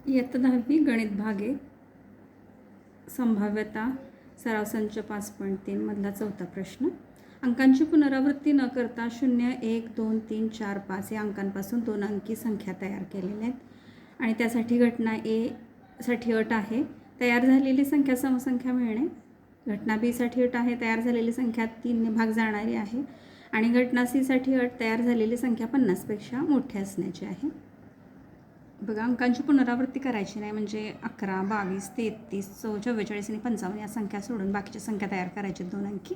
इयत्ता 10वी गणित भाग 1 संभाव्यता सराव संच 5.3 मधला चौथा प्रश्न. अंकांची पुनरावृत्ती न करता 0, 1, 2, 3, 4, 5 या अंकांपासून 2 अंकी संख्या तयार केलेल्या आहेत आणि त्यासाठी घटना ए साठी अट आहे तयार झालेली संख्या समसंख्या मिळणे. घटना बी साठी अट आहे तयार झालेली संख्या 3 ने भाग जाणारी आहे आणि घटना सी साठी अट तयार झालेली संख्या 50 पेक्षा मोठी असण्याची आहे. बघा, अंकांची पुनरावृत्ती करायची नाही म्हणजे 11, 22, 33, 44 आणि 55 या संख्या सोडून बाकीच्या संख्या तयार करायच्या 2 अंकी.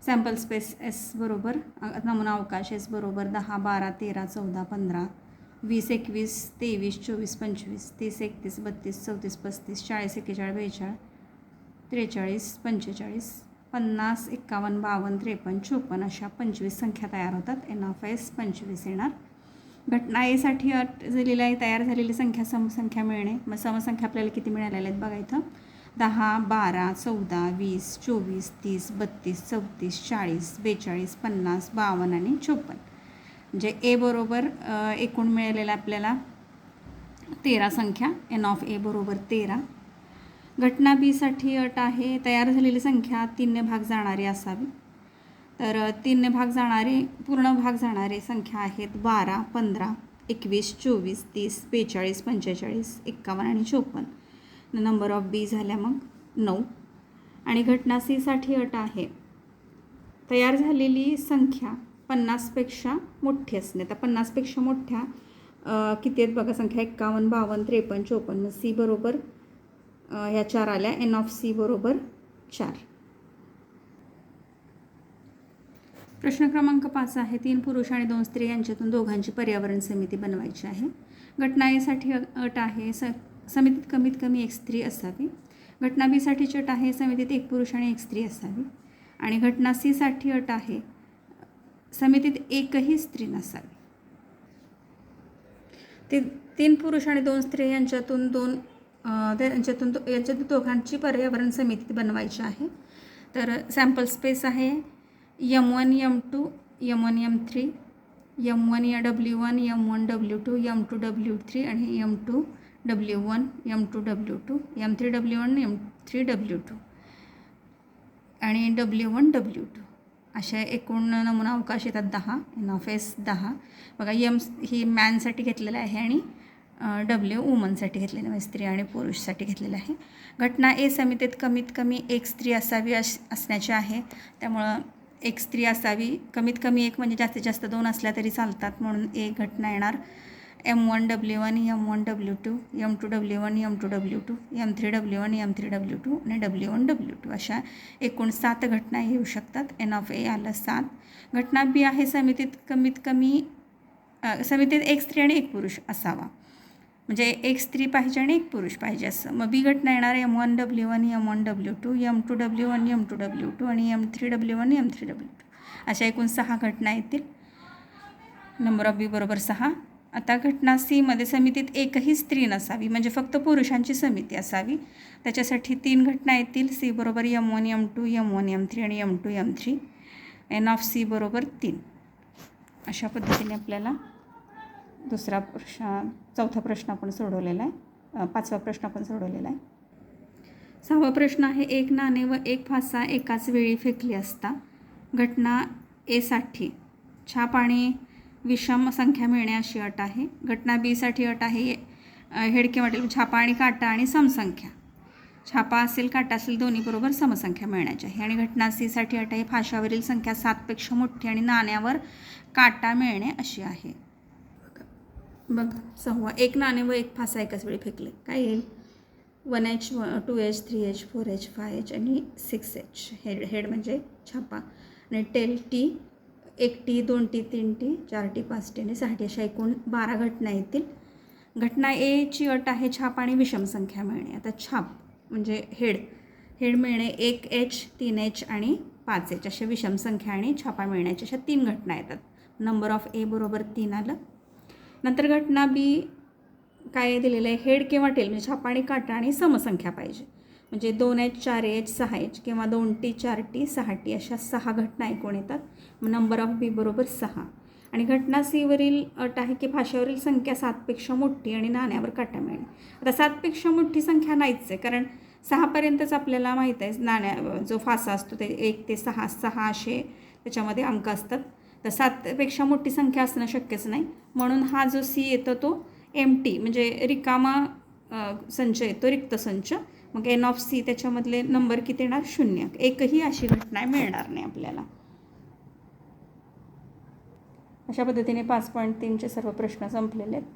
सॅम्पल स्पेस एस बरोबर नमुना अवकाश एस बरोबर 10, 12, 13, 14, 15, 20, 21, 23, 24, 25, 30, 31, 32, 34, 35, 40, 41, 42, 43, 45, 50, 51, 52, 53, 54 अशा 25 संख्या तयार होतात. एन ऑफ एस 25 येणार. घटना ए साठी अट झालेली आहे तयार झालेली संख्या समसंख्या मिळणे. मग समसंख्या आपल्याला किती मिळालेल्या आहेत बघा इथं. 10, 12, 14, 20, 24, 30, 32, 34, 40, 42, 50, 52 आणि 54. म्हणजे ए बरोबर एकूण मिळालेला आपल्याला 13 संख्या. एन ऑफ ए बरोबर 13. घटना बी साठी अट आहे तयार झालेली संख्या 3 ने भाग जाणारी असावी. तर 3 ने भाग जाणारे पूर्ण भाग जाणारे संख्या आहेत 12, 15, 21, 24, 30, 42, 45, 51 आणि 54. नंबर ऑफ बी झाल्या मग 9. आणि घटना सी साठी अट आहे तयार झालेली संख्या 50 पेक्षा मोठी असणे. तर 50 पेक्षा मोठ्या किती आहेत बघा संख्या 51, 52, 53, 54. सी बरोबर ह्या 4 आल्या. एन ऑफ सी बरोबर 4. प्रश्न क्रमांक 5 आहे 3 पुरुष आणि 2 स्त्री यांच्यातून दोघांची पर्यावरण समिती बनवायची आहे. घटना ए साठी अट आहे समितीत कमीत कमी एक स्त्री असावी. घटना बी साठीची अट आहे समितीत एक पुरुष आणि एक स्त्री असावी. आणि घटना सी साठी अट आहे समितीत एकही स्त्री नसावी. ते 3 पुरुष आणि 2 स्त्री यांच्यातून दोघांची पर्यावरण समिती बनवायची आहे. तर सॅम्पल स्पेस आहे M1, M2, M1, M3, M1 W1, M1 W2, M2 W3 आणि M2 W1, M2 W2, M3 W1, M3 W2 आणि W1 W2 अशा एकूण नमुना अवकाश येतात 10. N of S 10. बघा एम ही मॅनसाठी घेतलेलं आहे आणि W वुमनसाठी घेतलेलं आहे स्त्री आणि पुरुषसाठी घेतलेलं आहे. घटना ए समितीत कमीत कमी एक स्त्री असावी असण्याची आहे. त्यामुळं एक स्त्री असावी. कमीत कमी एक म्हणजे जास्तीत जास्त 2 असल्या तरी चालतात म्हणून एक घटना येणार. M1 W1, M1 W2, M2 W1, M2 W2, M3 W1, M3 W2 आणि W1 W2 अशा एकूण 7 घटना येऊ शकतात. एन ऑफ ए आलं 7. घटना बी आहे समितीत कमीत कमी समितीत एक स्त्री आणि एक पुरुष असावा. म्हणजे एक स्त्री पाहिजे आणि एक पुरुष पाहिजे असं. मग बी घटना येणार M1 W1, M1 W2, M2 W1, M2 W2 आणि M3 W1, M3 W2 अशा एकूण 6 घटना येतील. नंबर ऑफ बी बरोबर 6. आता घटना सीमध्ये समितीत एकही स्त्री नसावी म्हणजे फक्त पुरुषांची समिती असावी. त्याच्यासाठी 3 घटना येतील. सी बरोबर M1, M2, M1, M3 आणि M2, M3. N of C बरोबर 3. अशा पद्धतीने आपल्याला चौथा प्रश्न आपण सोडवलेला आहे. 5वा प्रश्न आपण सोडवलेला आहे. 6वा प्रश्न आहे 1 नाणे व 1 फासा एकाच वेळी फेकली असता घटना ए साठी छाप आणि विषम संख्या मिळणे अशी अट आहे. घटना बी साठी अट आहे हेडके वाटेल छापा आणि काटा आणि समसंख्या. छापा असेल काटा असेल दोन्ही बरोबर समसंख्या मिळण्याची आहे. आणि घटना सी साठी अट आहे फाशावरील संख्या 7 पेक्षा मोठी आणि नाण्यावर काटा मिळणे अशी आहे. बघा 6वा 1 नाणे व 1 फासा एकाच वेळी फेकले काय येईल. 1H 2H 3H 4H 5H आणि 6H. हेड म्हणजे छापा आणि tail T 1T 2T 3T 4T 5T आणि 6T अशा एकूण 12 घटना येतील. घटना ए ची अट आहे छाप आणि विषम संख्या मिळणे. आता छाप म्हणजे हेड मिळणे 1H 3H आणि 5H अशा विषम संख्या आणि छापा मिळण्याच्या अशा 3 घटना येतात. नंबर ऑफ ए बरोबर 3 आलं. नंतर घटना बी काय दिलेलं आहे हेड किंवा टेल म्हणजे छापा आणि काटा आणि समसंख्या पाहिजे म्हणजे 2H 4H 6H किंवा 2T 4T 6T अशा 6 घटना एकूण येतात. मग नंबर ऑफ बी बरोबर 6. आणि घटना सीवरील अट आहे की फाश्यावरील संख्या 7पेक्षा मोठी आणि नाण्यावर काटा मिळणे. आता 7पेक्षा मोठी संख्या नाहीच आहे, कारण 6पर्यंतच आपल्याला माहीत आहे नाण्या जो फासा असतो ते 1 ते 6 असे त्याच्यामध्ये अंक असतात. तर 7पेक्षा मोठी संख्या असणं शक्यच नाही, म्हणून हा जो सी येतो तो एम्प्टी म्हणजे रिकामा संच येतो, रिक्त संच. मग एन ऑफ सी त्याच्यामधले नंबर किती येणार 0. एकही अशी घटना मिळणार नाही आपल्याला. अशा पद्धतीने 5.3चे सर्व प्रश्न संपलेले आहेत.